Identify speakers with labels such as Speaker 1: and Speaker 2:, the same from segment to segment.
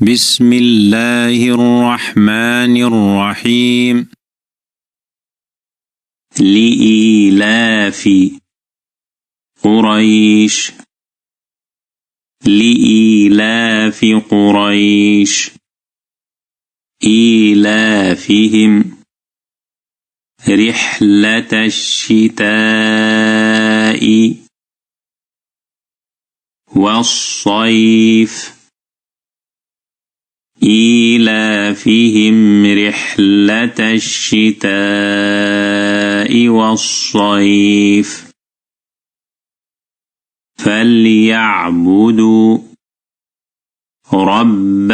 Speaker 1: بسم الله الرحمن الرحيم لإيلاف قريش لإيلاف قريش إيلافهم رحلة الشتاء والصيف إيلافهم رحلة الشتاء والصيف فليعبدوا رب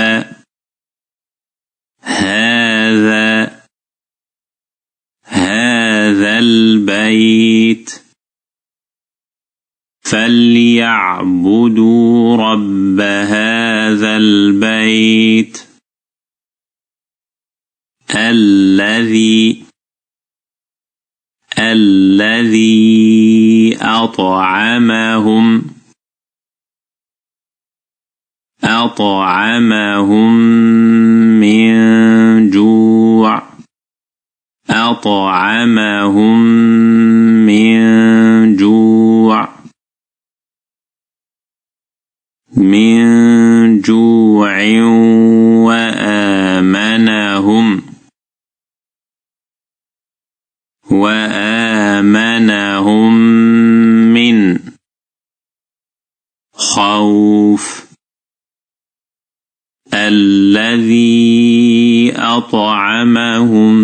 Speaker 1: هذا البيت فليعبدوا رب هذا البيت الذي أطعمهم من جوع وآمنهم من خوف الذي أطعمهم